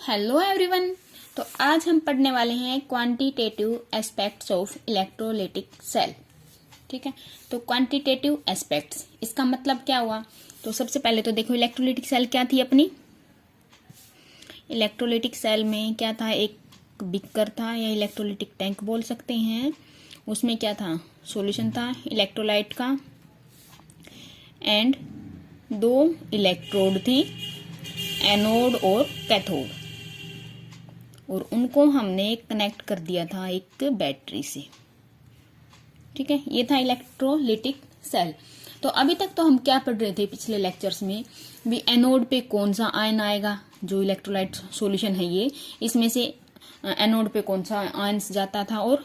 Hello everyone. तो आज हम पढ़ने वाले हैं quantitative aspects of electrolytic cell. ठीक है, तो क्वांटिटेटिव एस्पेक्ट्स इसका मतलब क्या हुआ। तो सबसे पहले तो देखो इलेक्ट्रोलाइटिक सेल क्या थी अपनी। इलेक्ट्रोलाइटिक सेल में क्या था, एक बीकर था या इलेक्ट्रोलाइटिक टैंक बोल सकते हैं। उसमें क्या था, सॉल्यूशन था इलेक्ट्रोलाइट का एंड दो इलेक्ट्रोड थी, एनोड और कैथोड, और उनको हमने कनेक्ट कर दिया था एक बैटरी से। ठीक है, ये था इलेक्ट्रोलाइटिक सेल। तो अभी तक तो हम क्या पढ़ रहे थे पिछले लेक्चर्स में भी, एनोड पे कौन सा आयन आएगा, जो इलेक्ट्रोलाइट सॉल्यूशन है ये, इसमें से एनोड पे कौन सा आयन्स जाता था और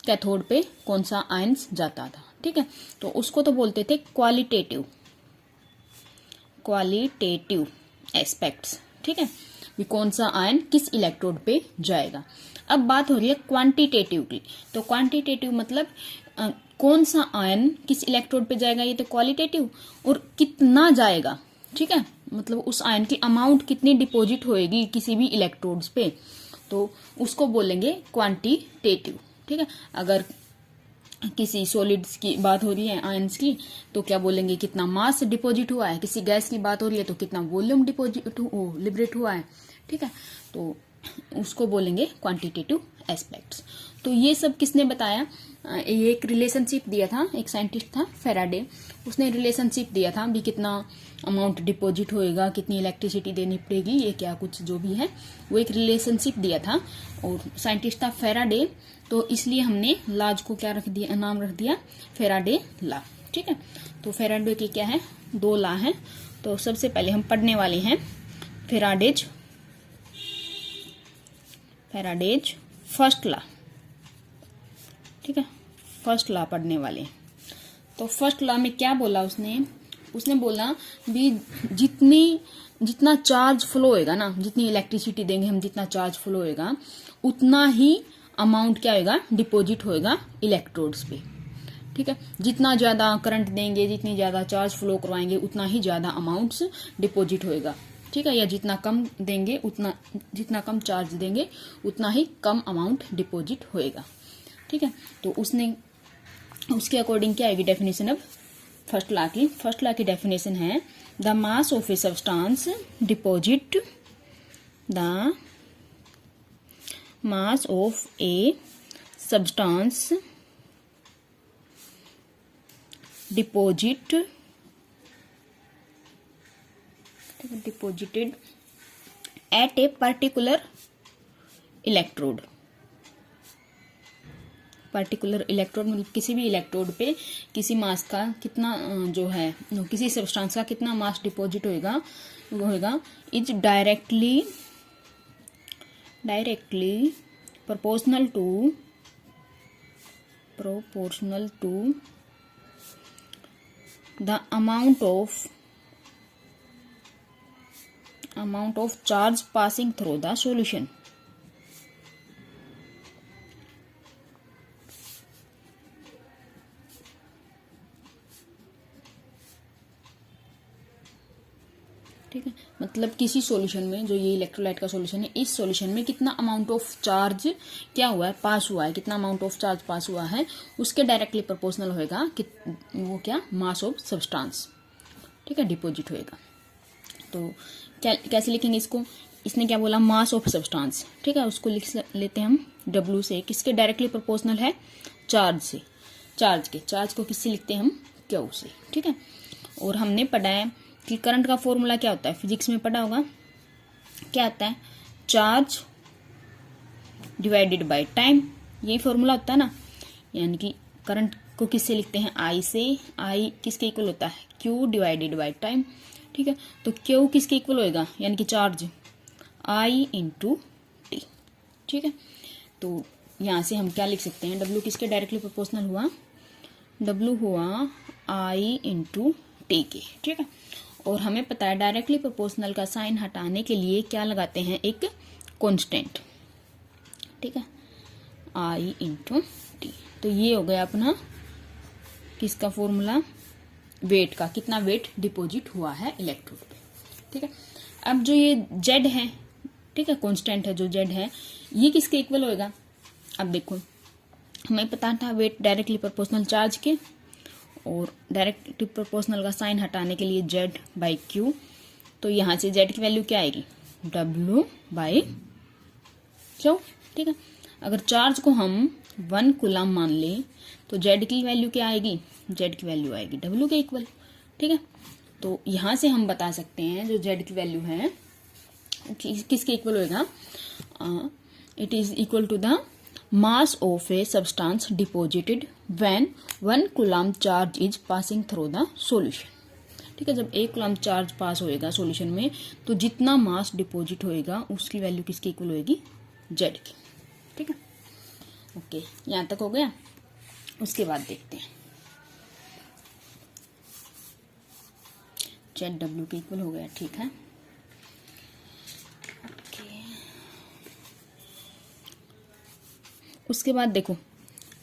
कैथोड पे कौन सा आयन्स जाता था। ठीक है, तो उसको तो बोलते थे क्वालिटेटिव एस्पेक्ट्स। ठीक है, भी कौन सा आयन किस इलेक्ट्रोड पे जाएगा। अब बात हो रही है क्वांटिटेटिव की। तो क्वांटिटेटिव मतलब कौन सा आयन किस इलेक्ट्रोड पे जाएगा, ये तो क्वालिटेटिव, और कितना जाएगा। ठीक है, मतलब उस आयन की अमाउंट कितनी डिपॉजिट होएगी किसी भी इलेक्ट्रोड्स पे, तो उसको बोलेंगे क्वांटिटेटिव। ठीक है, अगर किसी सॉलिड्स की बात हो रही है आयंस की, तो क्या बोलेंगे, कितना मास डिपॉजिट हुआ है। किसी गैस की बात हो रही है तो कितना वॉल्यूम लिबरेट हुआ है। ठीक है, तो उसको बोलेंगे क्वांटिटेटिव एस्पेक्ट्स। तो ये सब किसने बताया, ये एक रिलेशनशिप दिया था, एक साइंटिस्ट था फेराडे, उसने रिलेशनशिप दिया था भी कितना अमाउंट डिपॉजिट होएगा, कितनी इलेक्ट्रिसिटी देनी पड़ेगी, ये क्या कुछ जो भी है वो एक रिलेशनशिप दिया था। और साइंटिस्ट था फेराडे, तो इसलिए हमने लाज को क्या रख दिया, नाम रख दिया फेराडे ला। ठीक है, तो फेराडे के क्या है, दो ला है। तो सबसे पहले हम पढ़ने वाले हैं फेराडेज फर्स्ट ला। ठीक है, फर्स्ट ला पढ़ने वाले। तो फर्स्ट लॉ में क्या बोला उसने बोला भी जितना चार्ज फ्लो होएगा ना, जितनी इलेक्ट्रिसिटी देंगे हम, जितना चार्ज फ्लो होएगा उतना ही अमाउंट क्या होएगा, डिपॉजिट होएगा इलेक्ट्रोड्स पे। ठीक है, जितना ज्यादा करंट देंगे, जितनी ज्यादा चार्ज फ्लो करवाएंगे, उतना ही ज्यादा अमाउंट्स डिपॉजिट होएगा। ठीक है, या जितना कम देंगे उतना, जितना कम चार्ज देंगे उतना ही कम अमाउंट डिपॉजिट होएगा। ठीक है, तो उसके अकॉर्डिंग क्या आएगी डेफिनेशन। अब फर्स्ट लॉ की डेफिनेशन है, the mass of a substance deposit the mass of a substance deposited at a particular electrode मतलब किसी भी इलेक्ट्रोड पे किसी मास का कितना जो है, किसी सब्सटेंस का कितना मास डिपॉजिट होएगा, वो होएगा is directly proportional to the amount of charge passing through the solution. ठीक है, मतलब किसी सॉल्यूशन में, जो ये इलेक्ट्रोलाइट का सॉल्यूशन है, इस सॉल्यूशन में कितना अमाउंट ऑफ चार्ज क्या हुआ है, पास हुआ है, कितना अमाउंट ऑफ चार्ज पास हुआ है, उसके डायरेक्टली प्रोपोर्शनल होएगा कि वो क्या, मास ऑफ सब्सटेंस। ठीक है, डिपॉजिट होएगा। तो कैसे लिखेंगे इसको, इसने क्या बोला, मास ऑफ सब्सटेंस। ठीक है, उसको लिख लेते हैं हम W से, किसके डायरेक्टली प्रोपोर्शनल है, चार्ज से। चार्ज को किससे लिखते हैं हम, Q से। ठीक है, और हमने पढ़ा है कि करंट का फॉर्मूला क्या होता है, फिजिक्स में पढ़ा होगा, क्या होता है, चार्ज डिवाइडेड बाय टाइम, यही फॉर्मूला होता है ना। यानी कि करंट को किससे लिखते हैं, I से। I किसके इक्वल होता है, Q डिवाइडेड बाय टाइम। ठीक है, तो Q किसके इक्वल होएगा, यानी कि चार्ज I इंटू टी। ठीक है, तो यहां से हम क्या लिख सकते हैं, W किसके डायरेक्टली प्रोपोर्शनल हुआ, W हुआ I इंटू टी के। ठीक है, और हमें पता है डायरेक्टली प्रोपोर्शनल का साइन हटाने के लिए क्या लगाते हैं, एक कांस्टेंट। ठीक है, I इंटू टी। तो ये हो गया अपना किसका फॉर्मूला, वेट का, कितना वेट डिपॉजिट हुआ है इलेक्ट्रोड पे। ठीक है, अब जो ये जेड है, ठीक है, कांस्टेंट है जो जेड है, ये किसके इक्वल होएगा? अब देखो हमें पता था वेट डायरेक्टली प्रोपोर्शनल चार्ज के, और डायरेक्टली प्रोपोर्शनल का साइन हटाने के लिए जेड बाई क्यू, तो यहाँ से जेड की वैल्यू क्या आएगी? W by Q. ठीक है, अगर चार्ज को हम 1 कूलम मान लें तो जेड की वैल्यू क्या आएगी? जेड की वैल्यू आएगी डब्ल्यू के इक्वल। ठीक है, तो यहाँ से हम बता सकते हैं जो जेड की वैल्यू है किसके इक्वल होएगा? It is equal to the mass of a substance deposited when 1 coulomb charge is passing through the solution. ठीक है, जब 1 कूलम चार्ज पास होएगा सॉल्यूशन में तो जितना मास डिपॉजिट होएगा उसकी वैल्यू किसकी इक्वल होएगी? जेड की। ठीक है, ओके, यहाँ तक हो गया। उसके बाद देखते हैं जेड डब्ल्यू के इक्वल हो गया। ठीक है, ओके। उसके बाद देखो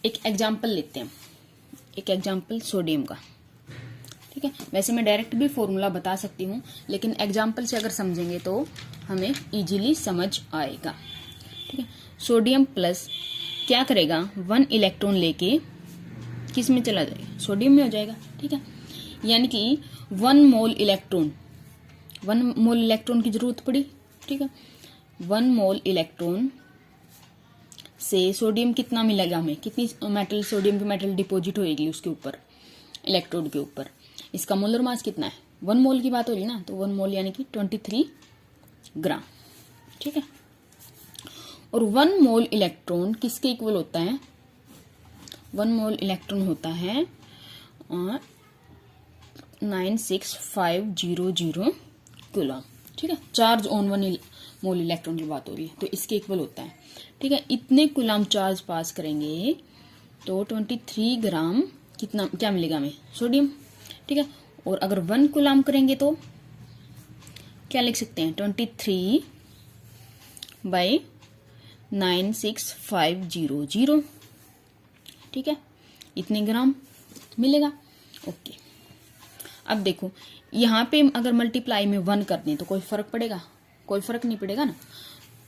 एक एग्जाम्पल लेते हैं, एक एग्जाम्पल सोडियम का। ठीक है, वैसे मैं डायरेक्ट भी फॉर्मूला बता सकती हूँ, लेकिन एग्जाम्पल से अगर समझेंगे तो हमें इजीली समझ आएगा। ठीक है, सोडियम प्लस क्या करेगा? 1 इलेक्ट्रॉन लेके किस में चला जाएगा? सोडियम में हो जाएगा। ठीक है, यानी कि 1 मोल इलेक्ट्रॉन की जरूरत पड़ी। ठीक है, 1 मोल इलेक्ट्रॉन से सोडियम कितना मिलेगा हमें? कितनी मेटल, सोडियम की मेटल डिपॉजिट होएगी उसके ऊपर, इलेक्ट्रोड के ऊपर? इसका मोलर मास कितना है? 1 मोल की बात हो रही ना, तो 1 मोल यानी कि 23 ग्राम। ठीक है, और 1 मोल इलेक्ट्रॉन किसके इक्वल होता है? 1 मोल इलेक्ट्रॉन होता है 96500 कूलम। ठीक है, चार्ज ऑन 1 मोल इलेक्ट्रॉन की बात हो रही है, तो इसके इक्वल होता है। ठीक है, इतने कूलम चार्ज पास करेंगे तो 23 ग्राम कितना क्या मिलेगा हमें? सोडियम। ठीक है, और अगर 1 कूलम करेंगे तो क्या लिख सकते हैं? 23 बाई 96500। ठीक है, इतने ग्राम मिलेगा। ओके, अब देखो यहाँ पे अगर मल्टीप्लाई में 1 कर दें तो कोई फर्क पड़ेगा? कोई फर्क नहीं पड़ेगा ना।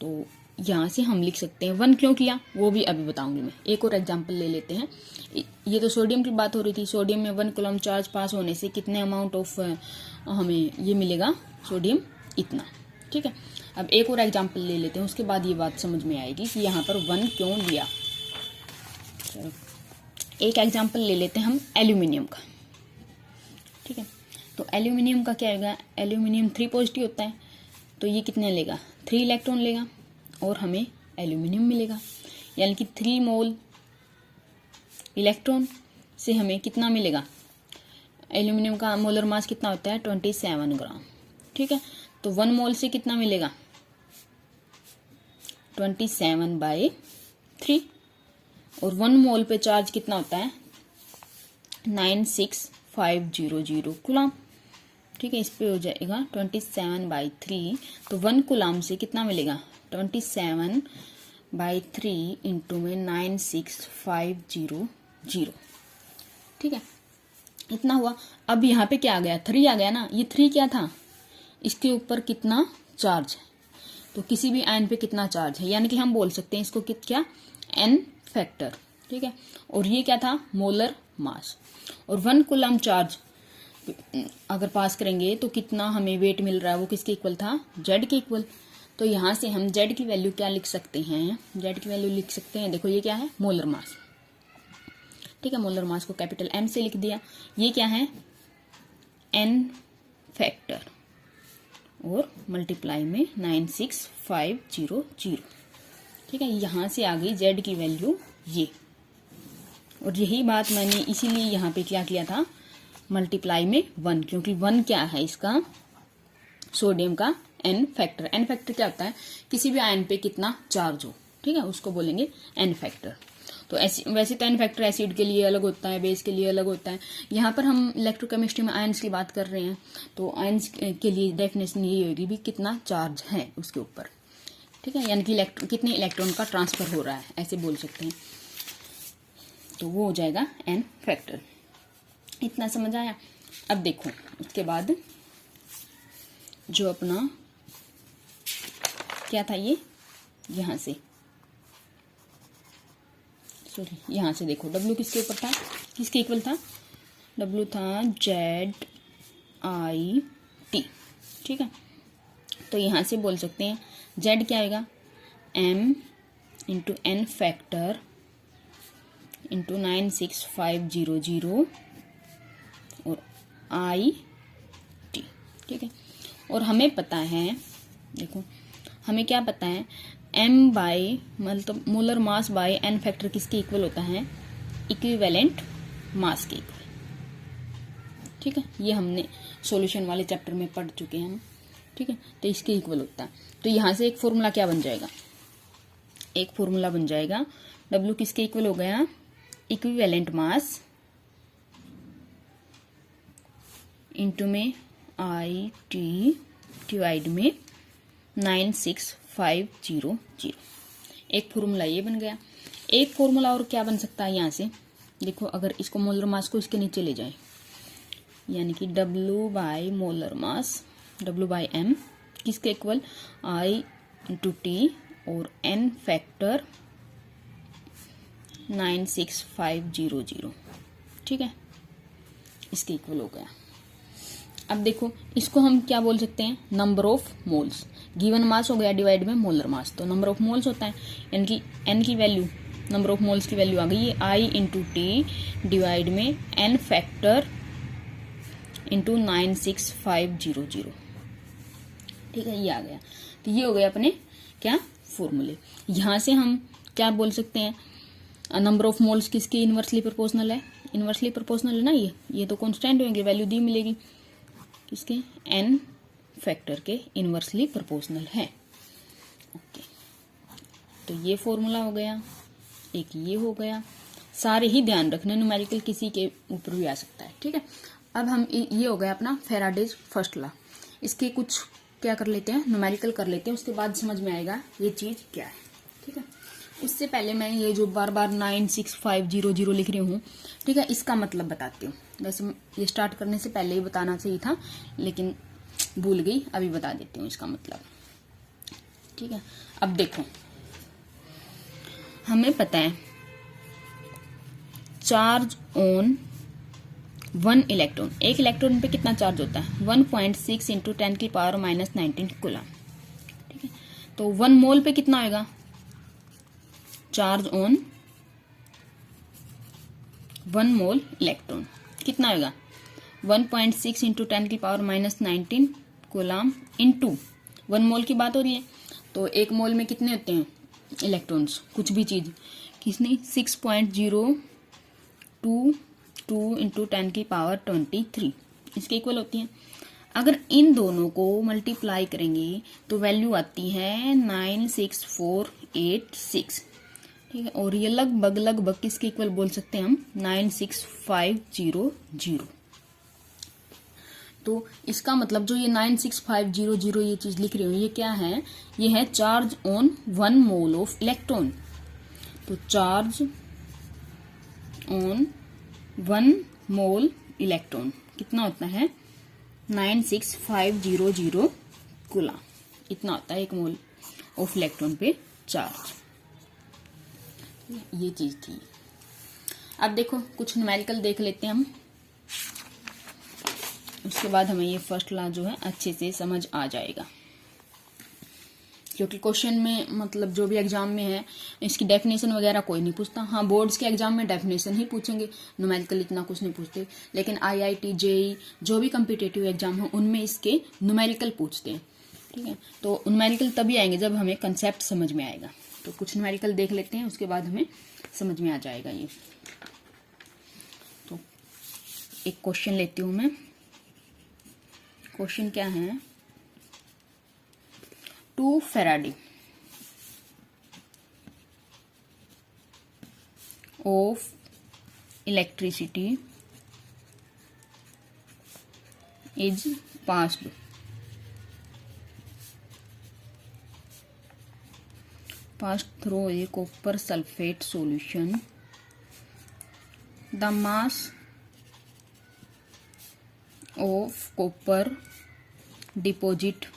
तो यहाँ से हम लिख सकते हैं 1 क्यों किया वो भी अभी बताऊंगी मैं। एक और एग्जांपल ले लेते हैं। ये तो सोडियम की बात हो रही थी। सोडियम में 1 कूलम चार्ज पास होने से कितने अमाउंट ऑफ हमें ये मिलेगा? सोडियम इतना। ठीक है, अब एक और एग्जांपल ले लेते हैं, उसके बाद ये बात समझ में आएगी कि यहाँ पर 1 क्यों लिया। चलो एक एग्जांपल ले लेते हैं हम एल्यूमिनियम का। ठीक है, तो एल्यूमिनियम का क्या होगा? एल्यूमिनियम 3 पॉजिटिव होता है, तो ये कितने लेगा? 3 इलेक्ट्रॉन लेगा और हमें एल्यूमिनियम मिलेगा। यानी कि 3 मोल इलेक्ट्रॉन से हमें कितना मिलेगा? एल्यूमिनियम का मोलर मास कितना होता है? 27 ग्राम। ठीक है, तो 1 मोल से कितना मिलेगा? 27/3, और 1 मोल पे चार्ज कितना होता है? 96500 कूलम। ठीक है, इस पे हो जाएगा 27/3, तो 1 कूलम से कितना मिलेगा? 27/3 इंटू में 96500। ठीक है, इतना हुआ। अब यहाँ पे क्या आ गया? 3 आ गया ना। ये 3 क्या था? इसके ऊपर कितना चार्ज है, तो किसी भी आयन पे कितना चार्ज है, यानी कि हम बोल सकते हैं इसको क्या? n factor. ठीक है, और ये क्या था? Molar mass. और 1 कूलम चार्ज अगर पास करेंगे तो कितना हमें वेट मिल रहा है? वो किसके इक्वल था? जेड के इक्वल। तो यहाँ से हम जेड की वैल्यू क्या लिख सकते हैं? जेड की वैल्यू लिख सकते हैं, देखो ये क्या है? Molar mass. ठीक है, मोलर मास को कैपिटल M से लिख दिया। ये क्या है? n फैक्टर, और मल्टीप्लाई में 96500। ठीक है, यहाँ से आ गई जेड की वैल्यू ये। और यही बात मैंने इसीलिए यहाँ पे क्या किया था? मल्टीप्लाई में 1, क्योंकि 1 क्या है इसका? सोडियम का n फैक्टर। n फैक्टर क्या होता है? किसी भी आयन पे कितना चार्ज हो। ठीक है, उसको बोलेंगे n फैक्टर। तो वैसे तो n फैक्टर एसिड के लिए अलग होता है, बेस के लिए अलग होता है। यहाँ पर हम इलेक्ट्रोकेमिस्ट्री में आयंस की बात कर रहे हैं, तो आयंस के लिए डेफिनेशन यही होगी भी कितना चार्ज है उसके ऊपर। ठीक है, यानी कि कितने इलेक्ट्रॉन का ट्रांसफर हो रहा है, ऐसे बोल सकते हैं। तो वो हो जाएगा n फैक्टर। इतना समझ आया? अब देखो उसके बाद जो अपना क्या था ये, यहाँ से, सॉरी यहाँ से देखो W किसके ऊपर था, किसके इक्वल था, W था ZIT, ठीक है। तो यहाँ से बोल सकते हैं Z क्या आएगा, M into N factor into 96500 और IT, ठीक है। और हमें पता है, देखो हमें क्या पता है, M बाई मतलब molar mass by N factor किसके इक्वल होता है, इक्विवेलेंट मास के इक्वल, ठीक है। ये हमने सॉल्यूशन वाले चैप्टर में पढ़ चुके हैं हम, ठीक है। तो इसके इक्वल होता है। तो यहाँ से एक फॉर्मूला क्या बन जाएगा, एक फॉर्मूला बन जाएगा W किसके इक्वल हो गया, इक्विवेलेंट मास इंटू में IT डिवाइड में 96500। एक फॉर्मूला ये बन गया। एक फॉर्मूला और क्या बन सकता है यहाँ से, देखो अगर इसको मोलर मास को इसके नीचे ले जाए, यानी कि W by molar mass, W by M किसके इक्वल, I इंटू T और N फैक्टर 96500, ठीक है, इसके इक्वल हो गया। अब देखो इसको हम क्या बोल सकते हैं, number of moles, given mass हो गया डिवाइड में मोलर मास, तो नंबर ऑफ मोल्स होता है, यानी कि N की वैल्यू, नंबर ऑफ मोल्स की वैल्यू आ गई है I इंटू टी डिवाइड में N फैक्टर इंटू 96500, ठीक है, ये आ गया। तो ये हो गया अपने क्या फॉर्मूले। यहाँ से हम क्या बोल सकते हैं, नंबर ऑफ मोल्स किसके इनवर्सली प्रोपोर्शनल है, इनवर्सली प्रोपोर्शनल है ना, ये तो कांस्टेंट होंगे, वैल्यू दी मिलेगी किसके, N फैक्टर के इनवर्सली प्रोपोर्शनल है। ओके, तो ये फॉर्मूला हो गया, एक ये हो गया। सारे ही ध्यान रखना, न्यूमेरिकल किसी के ऊपर भी आ सकता है, ठीक है। अब हम ये हो गया अपना फैराडेज फर्स्ट लॉ। इसके कुछ क्या कर लेते हैं, न्यूमेरिकल कर लेते हैं, उसके बाद समझ में आएगा ये चीज क्या है, ठीक है। उससे पहले मैं ये जो बार बार 96500 लिख रही हूँ, ठीक है, इसका मतलब बताती हूँ। वैसे ये स्टार्ट करने से पहले ही बताना चाहिए था, लेकिन भूल गई, अभी बता देती हूँ इसका मतलब, ठीक है। अब देखो हमें पता है चार्ज ऑन 1 इलेक्ट्रॉन, एक इलेक्ट्रॉन पे कितना चार्ज होता है, 1.6 इंटू 10 की पावर माइनस 19 कूलम, ठीक है। तो 1 मोल पे कितना आएगा, चार्ज ऑन 1 मोल इलेक्ट्रॉन कितना आएगा, 1.6 इंटू 10 की पावर माइनस 19 कूलम इंटू 1 मोल की बात हो रही है, तो एक मोल में कितने होते हैं इलेक्ट्रॉन्स, कुछ भी चीज, किसने 6.022 इंटू 10 की पावर 23 इसके इक्वल होती है। अगर इन दोनों को मल्टीप्लाई करेंगे तो वैल्यू आती है 96486, ठीक है। और ये लगभग किसके इक्वल बोल सकते हैं हम, 96500। तो इसका मतलब जो ये 96500 ये चीज लिख रही हूँ, ये क्या है, ये है charge on 1 mole of electron. तो चार्ज ऑन 1 मोल इलेक्ट्रॉन कितना होता है, 96500 कूलम, इतना होता है 1 मोल ऑफ इलेक्ट्रॉन पे चार्ज। ये चीज थी। अब देखो कुछ न्यूमेरिकल देख लेते हैं हम, उसके बाद हमें ये फर्स्ट लॉ जो है अच्छे से समझ आ जाएगा, क्योंकि क्वेश्चन में मतलब जो भी एग्जाम में है इसकी डेफिनेशन वगैरह कोई नहीं पूछता। हाँ, बोर्ड्स के एग्जाम में डेफिनेशन ही पूछेंगे, न्यूमेरिकल इतना कुछ नहीं पूछते, लेकिन IIT JEE जो भी कम्पिटेटिव एग्जाम है उनमें इसके न्यूमेरिकल पूछते हैं, ठीक है। तो न्यूमेरिकल तभी आएंगे जब हमें कंसेप्ट समझ में आएगा। तो कुछ न्यूमेरिकल देख लेते हैं, उसके बाद हमें समझ में आ जाएगा ये। तो एक क्वेश्चन लेती हूं मैं। क्वेश्चन क्या है, 2 Faraday of electricity is passed through a copper sulfate solution. The mass of copper deposit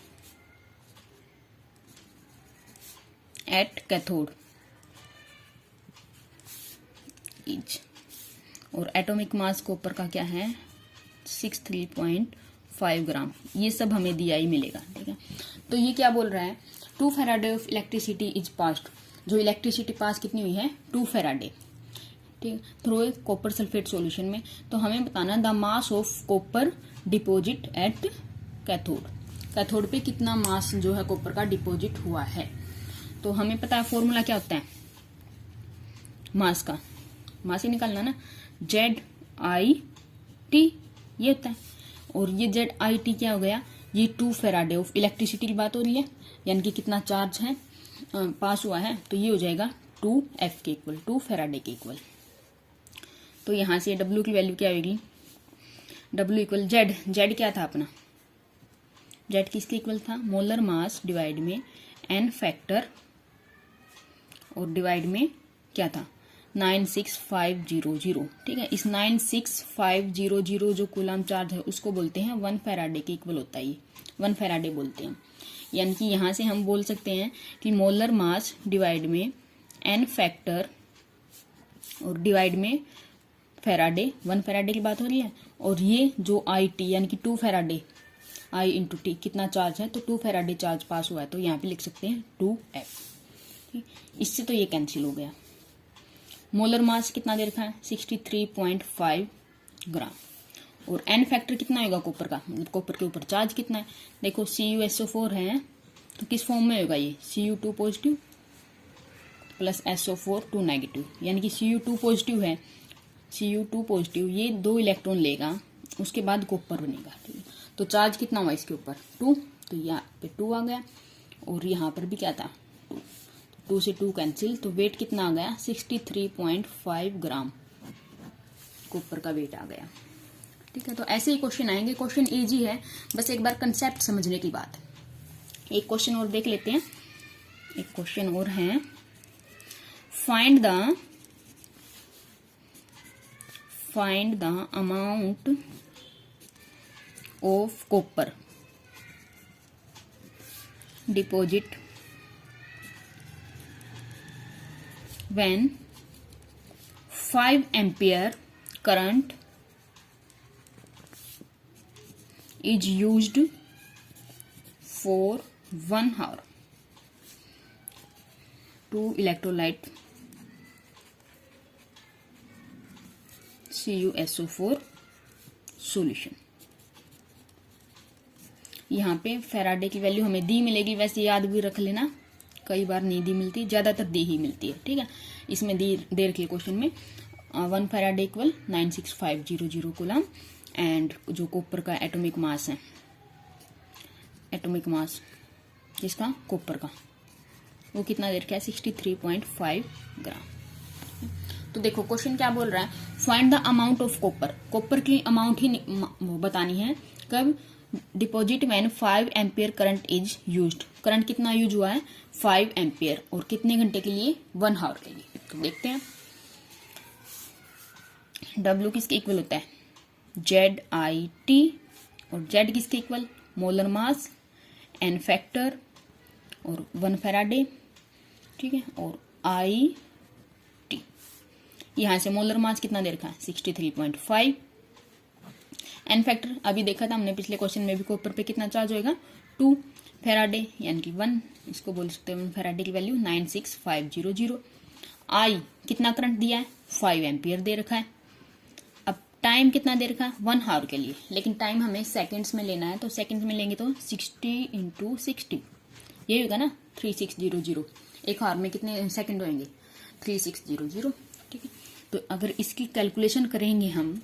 at cathode is, और एटॉमिक मास कॉपर का क्या है 63.5 ग्राम। ये सब हमें दिया ही मिलेगा, ठीक है। तो ये क्या बोल रहा है, 2 Faraday of electricity is passed, जो इलेक्ट्रिसिटी पास कितनी हुई है 2 फैराडे, ठीक है, through a copper sulphate solution में। तो हमें बताना the mass of copper deposit at cathode, cathode पे कितना मास जो है कॉपर का डिपॉजिट हुआ है। तो हमें पता है फॉर्मूला क्या होता है मास का, मास ही निकालना ना, ZIT ये होता है। और ये ZIT क्या हो गया, ये 2 फैराडे ऑफ इलेक्ट्रिसिटी की बात हो रही है, यानी कि कितना चार्ज है पास हुआ है, तो ये हो जाएगा 2F के इक्वल, 2 फैराडे के इक्वल। तो यहां से W की वैल्यू क्या होगी, W इक्वल Z क्या था अपना, Z किसके इक्वल था, मोलर मास डिवाइड में N फैक्टर, और डिवाइड में क्या था 96500, ठीक है। इस 96500 जो कूलम चार्ज है उसको बोलते हैं 1 फैराडे के इक्वल होता है, ये 1 फैराडे बोलते हैं। यानी कि यहां से हम बोल सकते हैं कि मोलर मास डिवाइड में N फैक्टर और डिवाइड में फैराडे, 1 फैराडे की बात हो रही है, और ये जो IT यानी कि 2 फैराडे, I इंटू टी कितना चार्ज है, तो 2 फैराडे चार्ज पास हुआ है, तो यहाँ पे लिख सकते हैं 2F। इससे तो ये कैंसिल हो गया। मोलर मास कितना दे रखा है 63.5 ग्राम, और N फैक्टर कितना होगा कॉपर का, मतलब कॉपर के ऊपर चार्ज कितना है, देखो CuSO4 है, तो किस फॉर्म में होगा ये Cu2 positive plus SO4 2 negative, यानी कि Cu2 पॉजिटिव है, Cu2 पॉजिटिव ये 2 इलेक्ट्रॉन लेगा, उसके बाद कॉपर बनेगा, ठीक है। तो चार्ज कितना हुआ इसके ऊपर 2, तो यहाँ पे 2 आ गया, और यहाँ पर भी क्या था 2 से 2 कैंसिल, तो वेट कितना आ गया 63.5 ग्राम कॉपर का वेट आ गया, ठीक है। तो ऐसे ही क्वेश्चन आएंगे, क्वेश्चन इजी है, बस एक बार कंसेप्ट समझने की बात है। एक क्वेश्चन और देख लेते हैं, एक क्वेश्चन और है, find the amount of copper deposit when 5 ampere current is used for 1 hour to electrolyte CuSO4 solution। यहाँ पे फैराडे की वैल्यू हमें दी मिलेगी, वैसे याद भी रख लेना, कई बार नहीं दी मिलती, ज्यादातर दी ही मिलती है, ठीक है। इसमें दे रखी है क्वेश्चन में 1 फैराडे इक्वल 96500 कूलम, एंड जो कॉपर का एटॉमिक मास है, एटॉमिक मास किसका कॉपर का, वो कितना दे रखा है 63.5 ग्राम। तो देखो क्वेश्चन क्या बोल रहा है, find the amount of copper, copper की अमाउंट ही बतानी है, कब deposit when 5 ampere current is used, current कितना यूज हुआ है 5 एम्पियर, और कितने घंटे के लिए 1 आवर के लिए। तो देखते हैं W किसके इक्वल होता है ZIT, और Z किसके equal molar mass N factor और 1 फैराडे, ठीक है, और IT, यहां से मोलर मास कितना दे रखा है 63.5, N फैक्टर अभी देखा था हमने पिछले क्वेश्चन में भी, कॉपर पे कितना चार्ज होएगा 2 फैराडे यानी कि 1, इसको बोल सकते हैं 1 फैराडे की वैल्यू 96500। I कितना करंट दिया है 5 एम्पियर दे रखा है। अब टाइम कितना दे रखा है 1 आवर के लिए, लेकिन टाइम हमें सेकंड्स में लेना है, तो सेकंड्स में लेंगे तो 60 × 60 ये होगा ना 3600, एक आवर में कितने सेकंड होंगे 3600, ठीक है। तो अगर इसकी कैलकुलेशन करेंगे हम,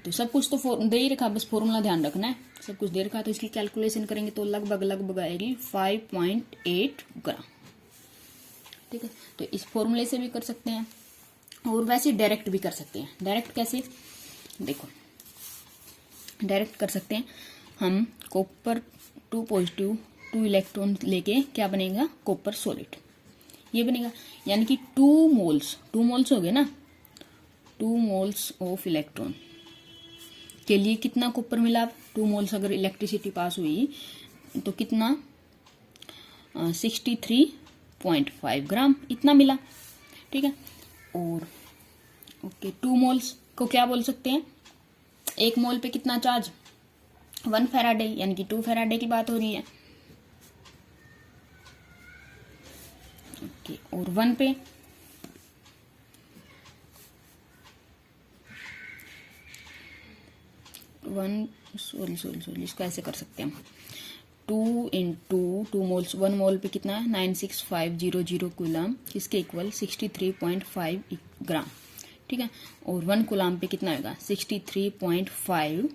तो सब कुछ तो दे ही रखा, बस फॉर्मूला ध्यान रखना है, सब कुछ दे रखा, तो इसकी कैलकुलेशन करेंगे तो लगभग आएगी 5.8 ग्राम, ठीक है। तो इस फॉर्मूले से भी कर सकते हैं, और वैसे डायरेक्ट भी कर सकते हैं। डायरेक्ट कैसे, देखो डायरेक्ट कर सकते हैं हम, कॉपर 2 पॉजिटिव 2 इलेक्ट्रॉन लेके क्या बनेगा कॉपर सॉलिड, ये बनेगा, यानी कि 2 मोल्स हो गए ना, 2 मोल्स ऑफ इलेक्ट्रॉन के लिए कितना कॉपर मिला, 2 मोल्स अगर इलेक्ट्रिसिटी पास हुई तो कितना 63 0.5 ग्राम, इतना मिला। ठीक है, और ओके 2 मोल्स को क्या बोल सकते हैं, 1 मोल पे कितना चार्ज, 1 फेराडे, यानी कि 2 फेराडे की बात हो रही है। ओके, और 1 पे सॉरी इसको ऐसे कर सकते हैं हम, 2 इंटू 2 मोल्स, 1 मोल पे कितना है 96500 कूलम, इसके इक्वल 63.5 ग्राम। ठीक है, और 1 कूलम पे कितना होगा 63.5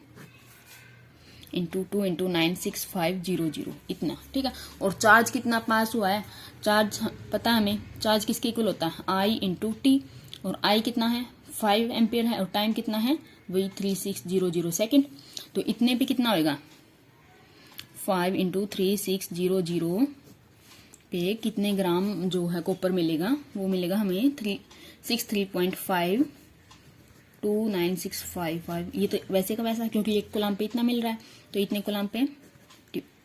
इंटू 2 इंटू 96500, इतना। ठीक है, और चार्ज कितना पास हुआ है, चार्ज पता है हमें, चार्ज किसके इक्वल होता है I इंटू टी, और I कितना है 5 एम्पियर है, और टाइम कितना है वही 3600 सेकेंड। तो इतने पे कितना होएगा 5 इंटू 3600 पे कितने ग्राम जो है कॉपर मिलेगा, वो मिलेगा हमें 63.5 29655। ये तो वैसे का वैसा, क्योंकि 1 कूलम पे इतना मिल रहा है, तो इतने कूलम पे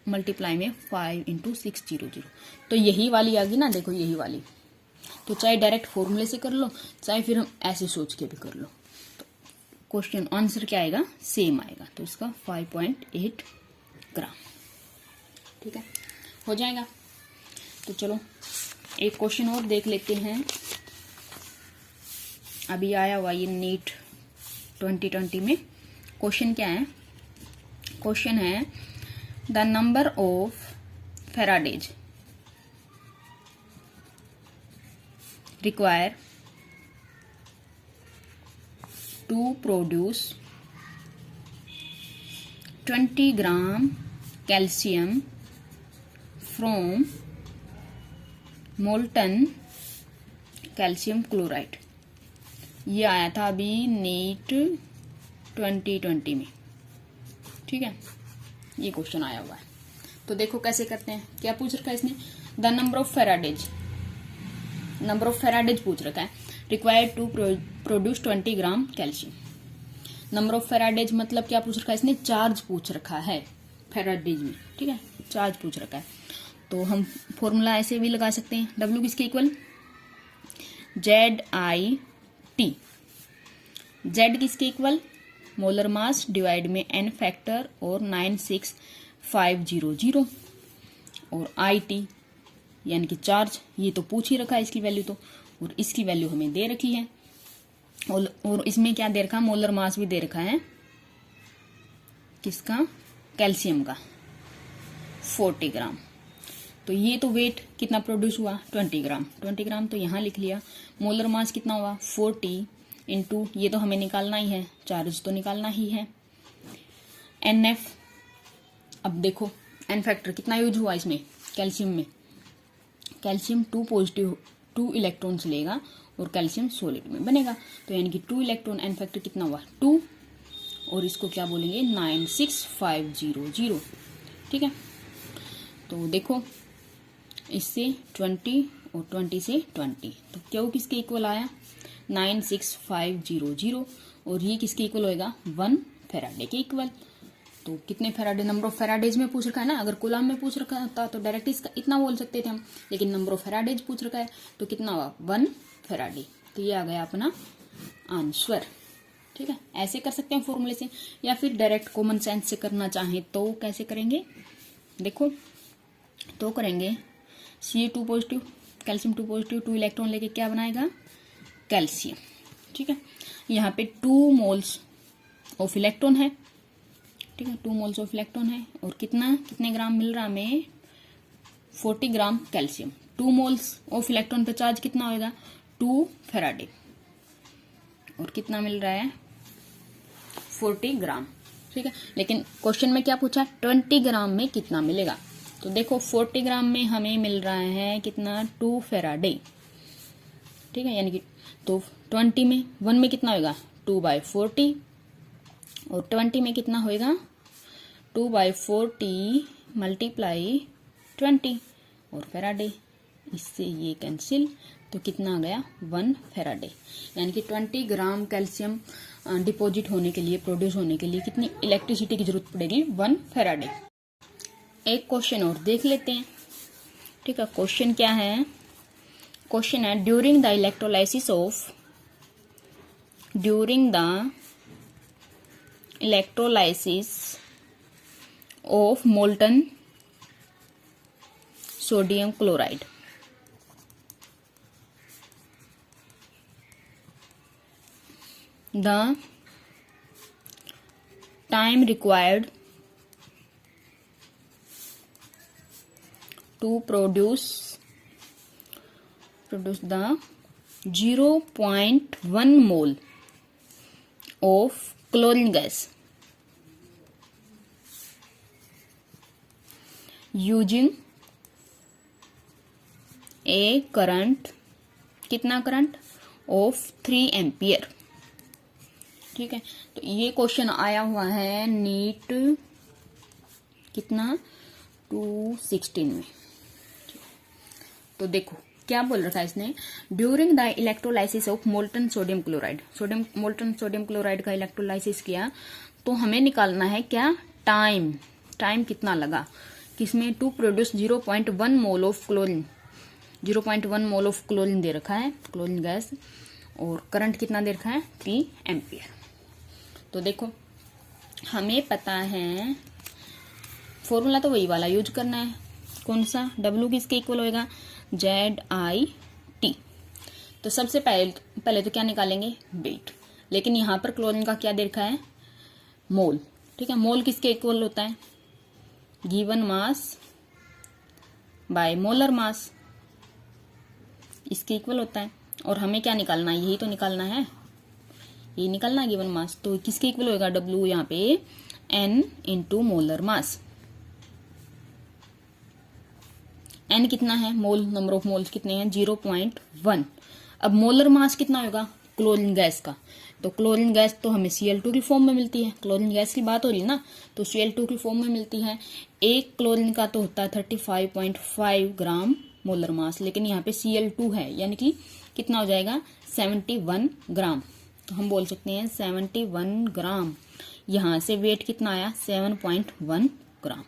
मल्टीप्लाई में 5 इंटू 600, तो यही वाली आ गई ना, देखो यही वाली। तो चाहे डायरेक्ट फॉर्मूले से कर लो, चाहे फिर हम ऐसे सोच के भी कर लो, तो क्वेश्चन आंसर क्या आएगा, सेम आएगा। तो इसका 5.8 ग्राम। ठीक है, हो जाएगा। तो चलो एक क्वेश्चन और देख लेते हैं, अभी आया हुआ ये नीट 2020 में। क्वेश्चन क्या है, क्वेश्चन है the number of faradays require to produce 20 gram calcium from molten calcium chloride. ये आया था अभी नीट 2020 में। ठीक है, ये क्वेश्चन आया हुआ है। तो देखो कैसे करते हैं, क्या पूछ रखा है इसने, the number of faradays, number of faradays पूछ रखा है, required to produce 20 gram calcium. Number of faradays मतलब क्या पूछ रखा है इसने, चार्ज पूछ रखा है फेराडेज में। ठीक है, चार्ज पूछ रखा है, तो हम फॉर्मूला ऐसे भी लगा सकते हैं, W किसके इक्वल ZIT, Z किसके इक्वल मोलर मास डिवाइड में N फैक्टर और 96500, और IT यानी कि चार्ज, ये तो पूछ ही रखा है इसकी वैल्यू, तो और इसकी वैल्यू हमें दे रखी है, और इसमें क्या दे रखा है, मोलर मास भी दे रखा है किसका, कैल्शियम का 40 ग्राम। तो ये तो वेट कितना प्रोड्यूस हुआ 20 ग्राम, 20 ग्राम तो यहाँ लिख लिया। मोलर मास कितना हुआ 40 इंटू, ये तो हमें निकालना ही है, चार्ज तो निकालना ही है, NF। अब देखो N फैक्टर कितना यूज हुआ इसमें कैल्शियम में, कैल्शियम 2 पॉजिटिव 2 इलेक्ट्रॉन्स लेगा और कैल्शियम सॉलिड में बनेगा, तो यानी कि 2 इलेक्ट्रॉन, N फैक्टर कितना हुआ 2, और इसको क्या बोलेंगे 96500। ठीक है, तो देखो इससे 20 और 20 से 20, तो क्यों किसके इक्वल आया 96500, और ये किसके इक्वल होएगा 1 फेराडे के इक्वल। तो कितने फेराडे, नंबर ऑफ फेराडेज में पूछ रखा है ना, अगर कूलम में पूछ रखा था तो डायरेक्ट इसका इतना बोल सकते थे हम, लेकिन नंबर ऑफ फेराडेज पूछ रखा है तो कितना हुआ 1 फेराडे। तो ये आ गया अपना आंसर। ठीक है, ऐसे कर सकते हैं फॉर्मूले से, या फिर डायरेक्ट कॉमन सेंस से करना चाहें तो कैसे करेंगे, देखो तो करेंगे Ca2 positive calcium 2 positive 2 electron लेके क्या बनाएगा कैल्शियम। ठीक है, यहाँ पे 2 मोल्स ऑफ इलेक्ट्रॉन है। ठीक है, 2 मोल्स ऑफ इलेक्ट्रॉन है, और कितने ग्राम मिल रहा है हमें 40 ग्राम कैल्शियम। 2 मोल्स ऑफ इलेक्ट्रॉन पे चार्ज कितना होगा 2 फेराडे, और कितना मिल रहा है 40 ग्राम। ठीक है, लेकिन क्वेश्चन में क्या पूछा 20 ग्राम में कितना मिलेगा, तो देखो 40 ग्राम में हमें मिल रहा है कितना 2 फेराडे। ठीक है, यानी कि तो 20 में 1 में कितना होगा 2/40, और 20 में कितना होएगा 2/40 मल्टीप्लाई 20, और फेराडे, इससे ये कैंसिल, तो कितना आ गया 1 फेराडे। यानी कि 20 ग्राम कैल्शियम डिपॉजिट होने के लिए, प्रोड्यूस होने के लिए कितनी इलेक्ट्रिसिटी की जरूरत पड़ेगी 1 फेराडे। एक क्वेश्चन और देख लेते हैं। ठीक है, क्वेश्चन क्या है, क्वेश्चन है during the electrolysis of molten sodium chloride, the time required to produce the 0.1 mole of chlorine gas using a current, कितना करंट ऑफ 3 एम्पियर। ठीक है, तो ये क्वेश्चन आया हुआ है नीट कितना 216 में। तो देखो क्या बोल रखा है इसने, during the electrolysis of molten sodium chloride, molten sodium chloride का इलेक्ट्रोलाइसिस किया तो हमें निकालना है क्या, टाइम कितना लगा किसमें, to produce 0.1 mole of chlorine, 0.1 mole of chlorine दे रखा है, क्लोरीन गैस, और करंट कितना दे रखा है 3 एम्पियर। तो देखो हमें पता है फॉर्मूला तो वही वाला यूज करना है, कौन सा, W किसके इक्वल होएगा, ZIT। तो सबसे पहले तो क्या निकालेंगे, वेट, लेकिन यहाँ पर क्लोरीन का क्या दे रखा है, मोल। ठीक है, मोल किसके इक्वल होता है, गिवन मास बाय मोलर मास, इसके इक्वल होता है। और हमें क्या निकालना है, यही तो निकालना है, ये निकालना है गिवन मास, तो किसके इक्वल होएगा, W यहाँ पे N into molar mass. N कितना है, मोल, नंबर ऑफ मोल्स कितने हैं 0.1। अब मोलर मास कितना होगा क्लोरीन गैस का, तो क्लोरीन गैस तो हमें Cl2 की फॉर्म में मिलती है, क्लोरीन गैस की बात हो रही है ना, तो Cl2 की फॉर्म में मिलती है। एक क्लोरीन का तो होता है 35.5 ग्राम मोलर मास, लेकिन यहाँ पे Cl2 है, यानी कि कितना हो जाएगा 71 ग्राम। तो हम बोल सकते हैं 71 ग्राम। यहाँ से वेट कितना आया 7.1 ग्राम,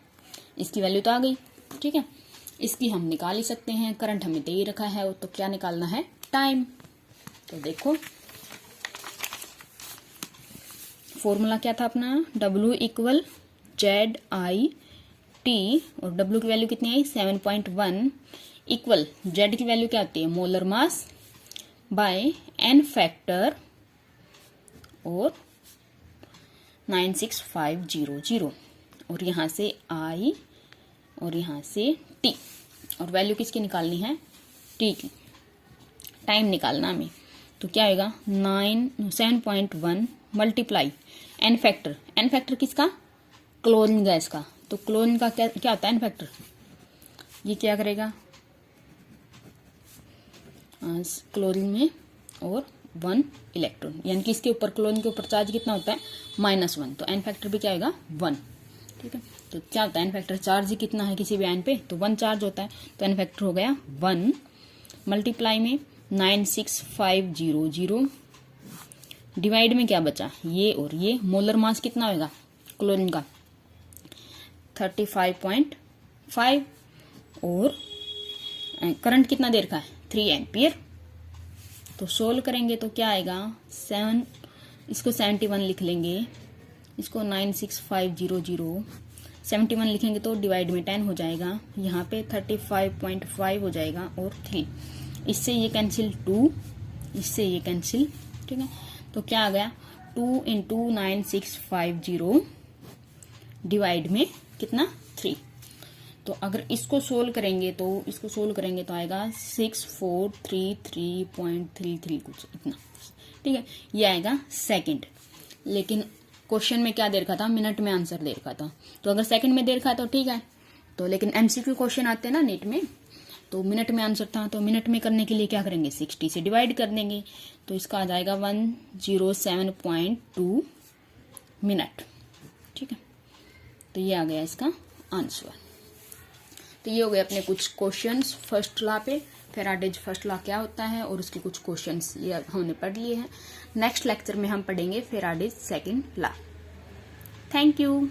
इसकी वैल्यू तो आ गई। ठीक है, इसकी हम निकाल ही सकते हैं, करंट हमें दे ही रखा है, तो क्या निकालना है, टाइम। तो देखो फॉर्मूला क्या था अपना, W इक्वल ZIT, और W की वैल्यू कितनी आई 7.1, इक्वल Z की वैल्यू क्या होती है, molar mass by N factor और 96500, और यहाँ से I और यहाँ से T, और वैल्यू किसकी निकालनी है, T की, टाइम निकालना हमें। तो क्या आएगा 7.1 मल्टीप्लाई N फैक्टर किसका, क्लोरीन गैस का, तो क्लोरीन का क्या होता है N फैक्टर, ये क्या करेगा क्लोरीन में और 1 इलेक्ट्रॉन, यानी कि इसके ऊपर क्लोरीन के ऊपर चार्ज कितना होता है -1, तो N फैक्टर भी क्या आएगा 1। ठीक है, तो क्या होता है N फैक्टर, चार्ज ही कितना है किसी भी आयन पे, तो 1 चार्ज होता है, तो N फैक्टर हो गया 1 मल्टीप्लाई में 96500, डिवाइड में क्या बचा, ये और ये, मोलर मास कितना होगा क्लोरीन का 35.5, और करंट कितना देर का है 3 एम्पियर। तो सोल्व करेंगे तो क्या आएगा 7, इसको 71 लिख लेंगे, इसको 96500, 71 लिखेंगे तो डिवाइड में 10 हो जाएगा, यहाँ पे 35.5 हो जाएगा, और 3, इससे ये कैंसिल 2, इससे ये कैंसिल। ठीक है, तो क्या आ गया 2 इंटू 9650 डिवाइड में कितना 3। तो अगर इसको सोल्व करेंगे तो आएगा 6433.33 कुछ इतना। ठीक है, ये आएगा सेकंड, लेकिन क्वेश्चन में क्या दे रखा था, मिनट में आंसर दे रखा था, तो अगर सेकंड में दे रखा है तो ठीक है, तो लेकिन MCQ क्वेश्चन आते हैं ना नीट में, तो मिनट में आंसर था, तो मिनट में करने के लिए क्या करेंगे 60 से डिवाइड कर देंगे, तो इसका आ जाएगा 107.2 मिनट। ठीक है, तो ये आ गया इसका आंसर। तो ये हो गए अपने कुछ क्वेश्चंस फर्स्ट लॉ पे, फैराडेज फर्स्ट लॉ क्या होता है और उसके कुछ क्वेश्चंस ये हमने पढ़ लिए हैं। नेक्स्ट लेक्चर में हम पढ़ेंगे Faraday's second law. Thank you.